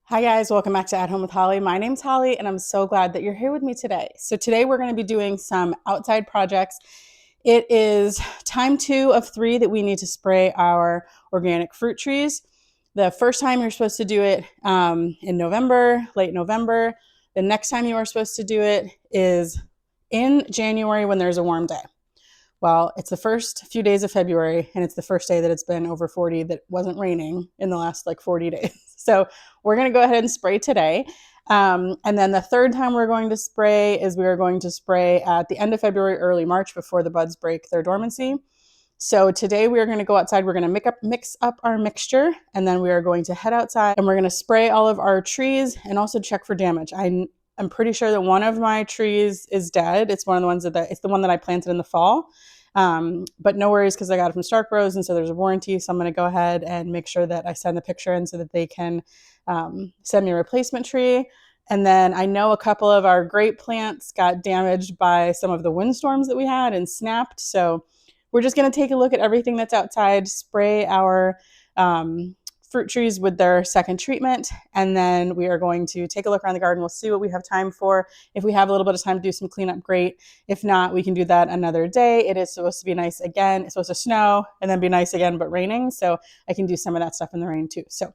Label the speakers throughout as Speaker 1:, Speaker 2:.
Speaker 1: Hi guys, welcome back to At Home with Holly. My name's Holly and I'm so glad that you're here with me today. So today we're going to be doing some outside projects. It is time 2 of 3 that we need to spray our organic fruit trees. The first time you're supposed to do it in November, late November. The next time you are supposed to do it is in January when there's a warm day. Well, it's the first few days of February, and it's the first day that it's been over 40 that wasn't raining in the last 40 days. So we're going to go ahead and spray today. And then the third time we're going to spray is we are going to spray at the end of February, early March before the buds break their dormancy. So today we are going to go outside. We're going to mix up our mixture, and then we are going to head outside and we're going to spray all of our trees and also check for damage. I'm pretty sure that one of my trees is dead. It's one of the ones it's the one that I planted in the fall. But no worries because I got it from Stark Rose, and so there's a warranty. So I'm going to go ahead and make sure that I send the picture in so that they can send me a replacement tree. And then I know a couple of our grape plants got damaged by some of the windstorms that we had and snapped. So we're just going to take a look at everything that's outside, spray our fruit trees with their second treatment, and then we are going to take a look around the garden. We'll see what we have time for. If we have a little bit of time to do some cleanup, great. If not, we can do that another day. It is supposed to be nice again. It's supposed to snow and then be nice again, but raining. So I can do some of that stuff in the rain too. So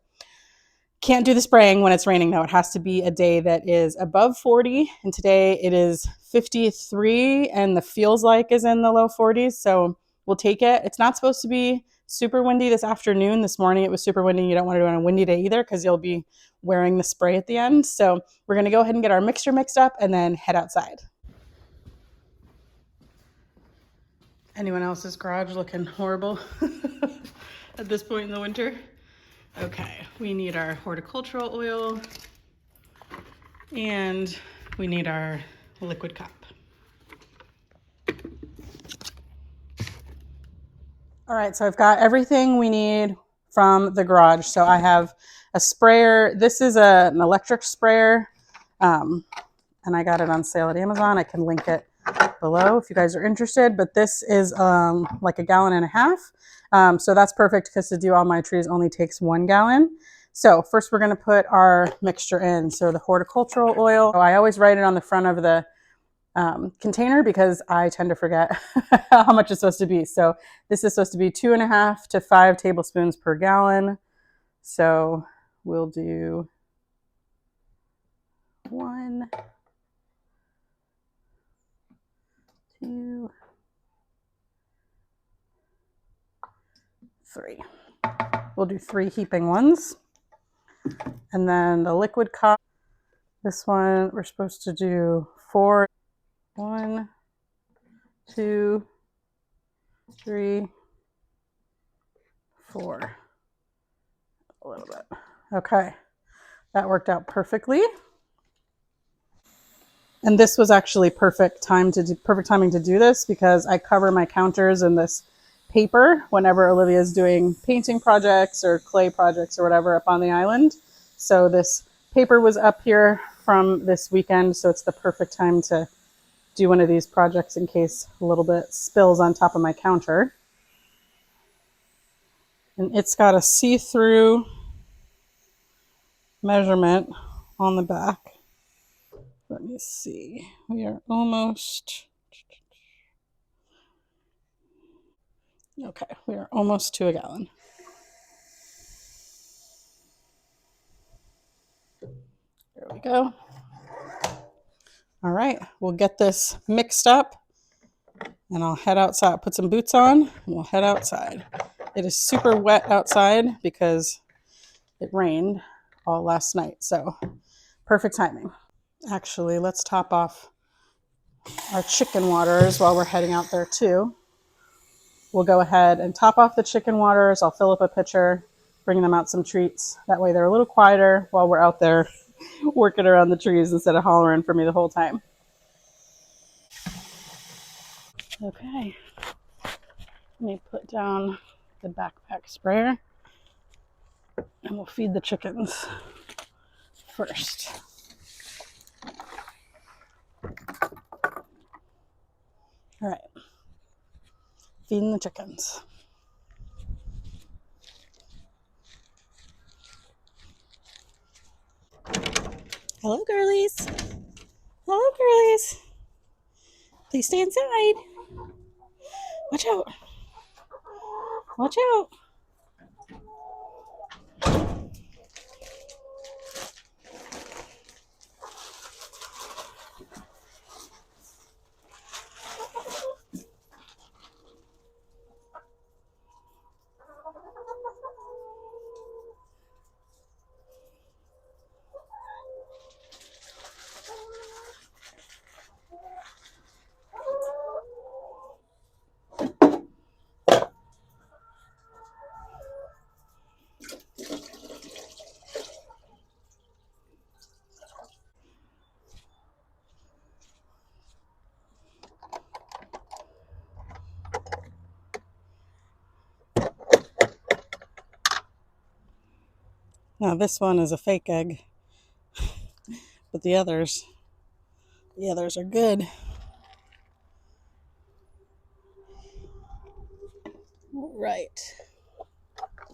Speaker 1: can't do the spraying when it's raining though. It has to be a day that is above 40. And today it is 53 and the feels like is in the low 40s. So we'll take it. It's not supposed to be super windy this afternoon. This morning it was super windy. You don't want to do it on a windy day either because you'll be wearing the spray at the end. So we're going to go ahead and get our mixture mixed up and then head outside. Anyone else's garage looking horrible at this point in the winter? Okay, we need our horticultural oil and we need our liquid cup. All right, so I've got everything we need from the garage. So I have a sprayer. This is an electric sprayer, and I got it on sale at Amazon. I can link it below if you guys are interested, but this is like 1.5 gallons. So that's perfect because to do all my trees only takes 1 gallon. So first we're going to put our mixture in. So the horticultural oil, I always write it on the front of the container because I tend to forget how much it's supposed to be. So this is supposed to be 2.5 to 5 tablespoons per gallon. So we'll do 1, 2, 3. We'll do 3 heaping ones. And then the liquid cup, this one we're supposed to do 4. 1, 2, 3, 4. A little bit. Okay, that worked out perfectly. And this was actually perfect timing to do this because I cover my counters in this paper whenever Olivia's doing painting projects or clay projects or whatever up on the island. So this paper was up here from this weekend, so it's the perfect time to do one of these projects in case a little bit spills on top of my counter. And it's got a see-through measurement on the back. Let me see. We are almost... Okay, we are almost to 1 gallon. There we go. All right, we'll get this mixed up and I'll head outside, put some boots on, and we'll head outside. It is super wet outside because it rained all last night, so perfect timing. Actually, let's top off our chicken waters while we're heading out there too. We'll go ahead and top off the chicken waters. I'll fill up a pitcher, bring them out some treats. That way they're a little quieter while we're out there working around the trees instead of hollering for me the whole time. Okay, let me put down the backpack sprayer and we'll feed the chickens first. All right, feeding the chickens. Hello, girlies. Hello, girlies. Please stay inside. Watch out. Watch out. Now this one is a fake egg, but the others are good. All right.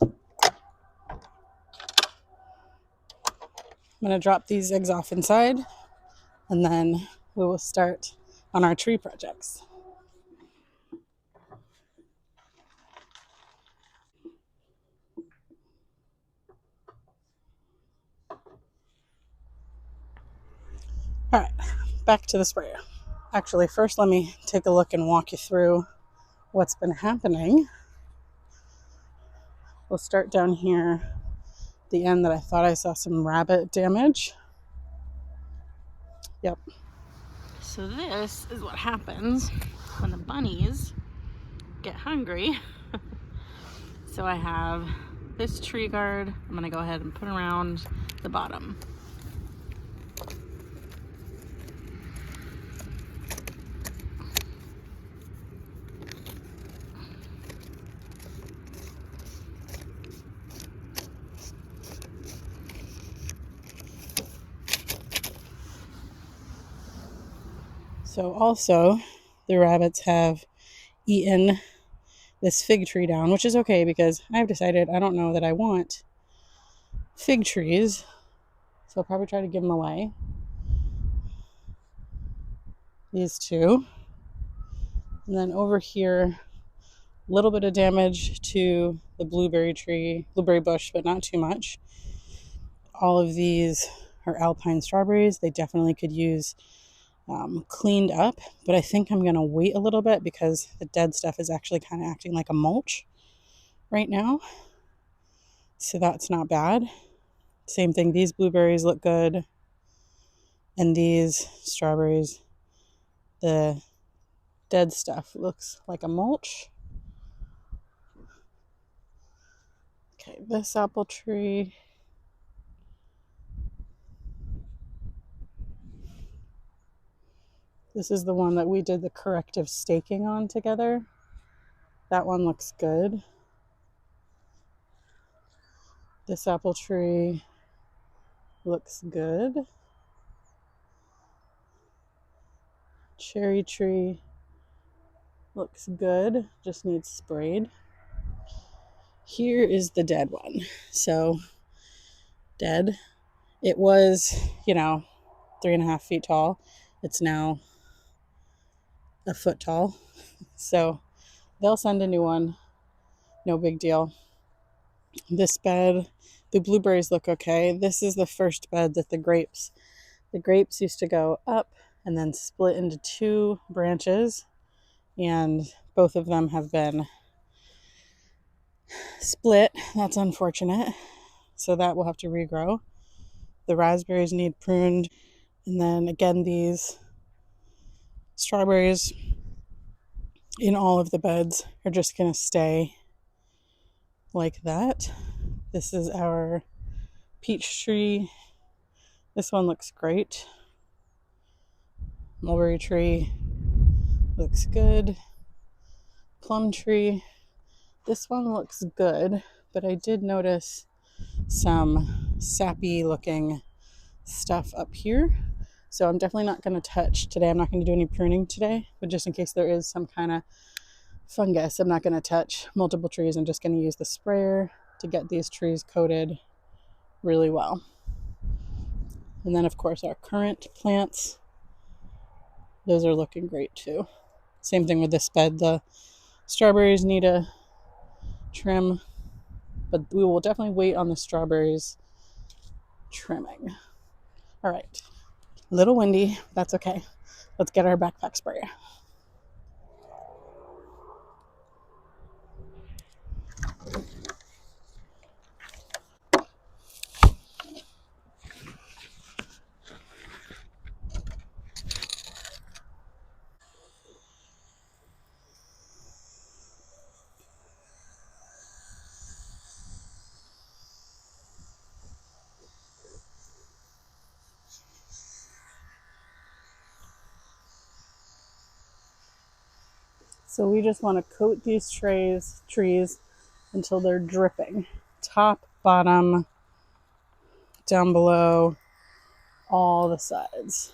Speaker 1: I'm going to drop these eggs off inside, and then we will start on our tree projects. All right, back to the sprayer. Actually, first let me take a look and walk you through what's been happening. We'll start down here, the end that I thought I saw some rabbit damage. Yep. So this is what happens when the bunnies get hungry. So I have this tree guard. I'm gonna go ahead and put around the bottom. So also, the rabbits have eaten this fig tree down, which is okay because I've decided I don't know that I want fig trees. So I'll probably try to give them away. These two. And then over here, a little bit of damage to the blueberry bush, but not too much. All of these are alpine strawberries. They definitely could use cleaned up, but I think I'm going to wait a little bit because the dead stuff is actually kind of acting like a mulch right now. So that's not bad. Same thing, these blueberries look good. And these strawberries, the dead stuff looks like a mulch. Okay, this apple tree. This is the one that we did the corrective staking on together. That one looks good. This apple tree looks good. Cherry tree looks good, just needs sprayed. Here is the dead one. So, dead. It was, 3.5 feet tall. It's now a foot tall. So, they'll send a new one. No big deal. This bed, the blueberries look okay. This is the first bed that the grapes used to go up and then split into two branches, and both of them have been split. That's unfortunate. So that will have to regrow. The raspberries need pruned. And then again, these strawberries in all of the beds are just going to stay like that. This is our peach tree. This one looks great. Mulberry tree looks good. Plum tree. This one looks good, but I did notice some sappy looking stuff up here. So I'm definitely not going to touch today. I'm not going to do any pruning today, but just in case there is some kind of fungus, I'm not going to touch multiple trees. I'm just going to use the sprayer to get these trees coated really well. And then of course our currant plants, those are looking great too. Same thing with this bed. The strawberries need a trim, but we will definitely wait on the strawberries trimming. All right, a little windy, that's okay. Let's get our backpack sprayer. So we just want to coat these trees until they're dripping. Top, bottom, down below, all the sides.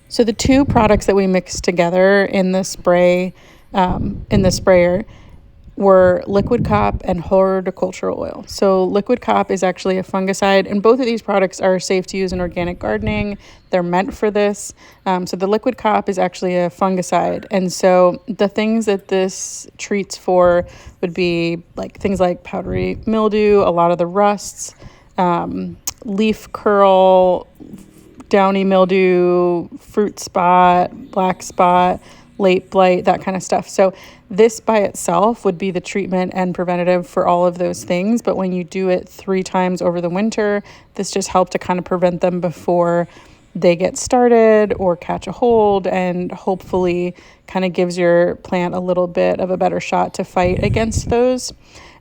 Speaker 1: So the two products that we mixed together in the sprayer, were liquid cop and horticultural oil. So liquid cop is actually a fungicide, and both of these products are safe to use in organic gardening. They're meant for this. So the liquid cop is actually a fungicide, and so the things that this treats for would be like things like powdery mildew, a lot of the rusts, leaf curl, downy mildew, fruit spot, black spot, late blight, that kind of stuff. So this by itself would be the treatment and preventative for all of those things. But when you do it 3 times over the winter, this just helps to kind of prevent them before they get started or catch a hold, and hopefully kind of gives your plant a little bit of a better shot to fight against those.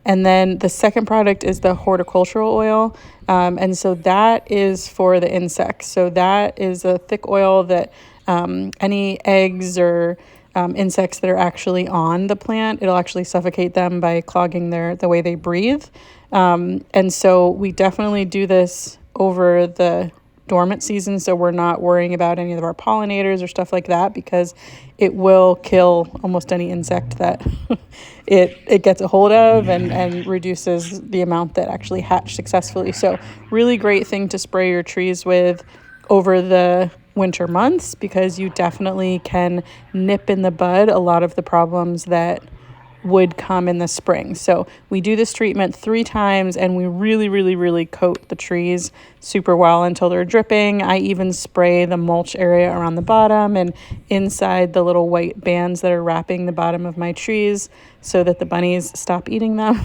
Speaker 1: And then the second product is the horticultural oil. And so that is for the insects. So that is a thick oil that any eggs or insects that are actually on the plant, it'll actually suffocate them by clogging the way they breathe. And so we definitely do this over the dormant season, so we're not worrying about any of our pollinators or stuff like that, because it will kill almost any insect that it gets a hold of, and reduces the amount that actually hatch successfully. So really great thing to spray your trees with over the winter months, because you definitely can nip in the bud a lot of the problems that would come in the spring. So we do this treatment 3 times, and we really, really, really coat the trees super well until they're dripping. I even spray the mulch area around the bottom and inside the little white bands that are wrapping the bottom of my trees, so that the bunnies stop eating them.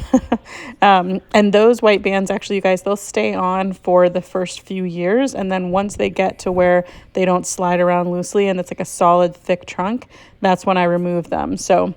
Speaker 1: And those white bands, actually, you guys, they'll stay on for the first few years. And then once they get to where they don't slide around loosely and it's like a solid, thick trunk, that's when I remove them. So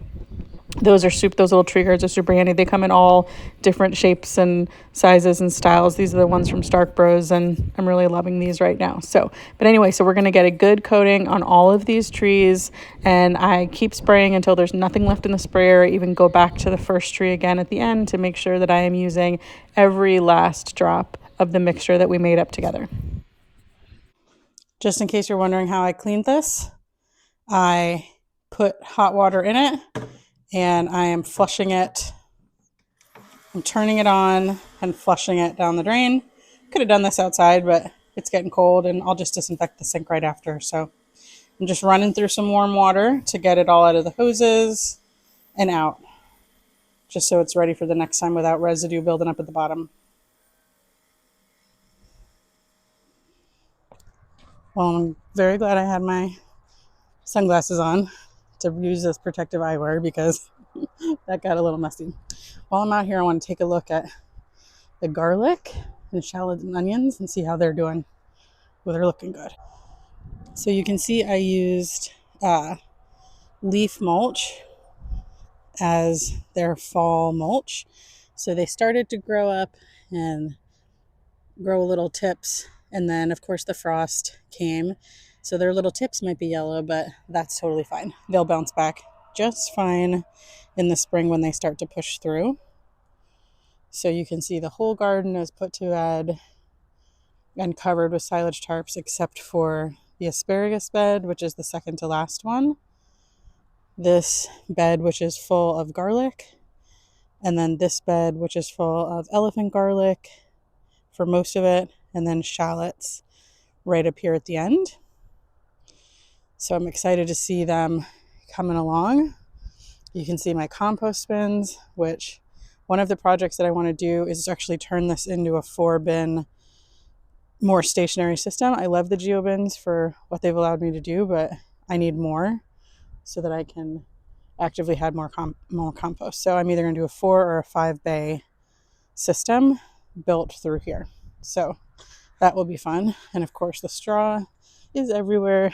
Speaker 1: those little tree guards are super handy. They come in all different shapes and sizes and styles. These are the ones from Stark Bros, and I'm really loving these right now. So, but anyway, so we're going to get a good coating on all of these trees, and I keep spraying until there's nothing left in the sprayer. I even go back to the first tree again at the end to make sure that I am using every last drop of the mixture that we made up together. Just in case you're wondering how I cleaned this, I put hot water in it, and I am flushing it. I'm turning it on and flushing it down the drain. Could have done this outside, but it's getting cold, and I'll just disinfect the sink right after. So I'm just running through some warm water to get it all out of the hoses and out, just so it's ready for the next time without residue building up at the bottom. Well, I'm very glad I had my sunglasses on to use as protective eyewear, because that got a little messy. While I'm out here, I want to take a look at the garlic and shallots and onions and see how they're doing. Well, they're looking good. So you can see I used leaf mulch as their fall mulch. So they started to grow up and grow little tips, and then of course the frost came, so their little tips might be yellow, but that's totally fine. They'll bounce back just fine, in the spring when they start to push through. So you can see the whole garden is put to bed and covered with silage tarps except for the asparagus bed, which is the second to last one. This bed, which is full of garlic, and then this bed, which is full of elephant garlic for most of it, and then shallots right up here at the end. So I'm excited to see them coming along. You can see my compost bins, which one of the projects that I want to do is actually turn this into a 4-bin, more stationary system. I love the geobins for what they've allowed me to do, but I need more so that I can actively add more compost. So I'm either going to do a 4 or a 5 bay system built through here. So that will be fun. And of course the straw is everywhere.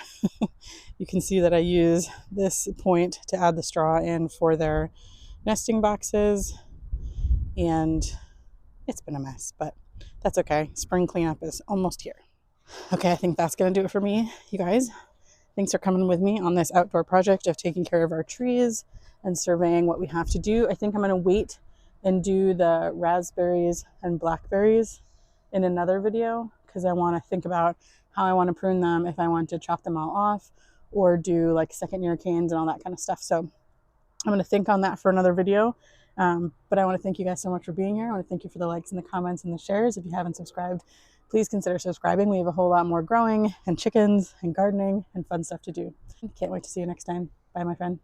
Speaker 1: You can see that I use this point to add the straw in for their nesting boxes, and it's been a mess, but that's okay. Spring cleanup is almost here. Okay, I think that's going to do it for me, you guys. Thanks for coming with me on this outdoor project of taking care of our trees and surveying what we have to do. I think I'm going to wait and do the raspberries and blackberries in another video because I want to think about how I want to prune them, if I want to chop them all off or do like second year canes and all that kind of stuff. So I'm going to think on that for another video. But I want to thank you guys so much for being here. I want to thank you for the likes and the comments and the shares. If you haven't subscribed, please consider subscribing. We have a whole lot more growing and chickens and gardening and fun stuff to do. Can't wait to see you next time. Bye, my friend.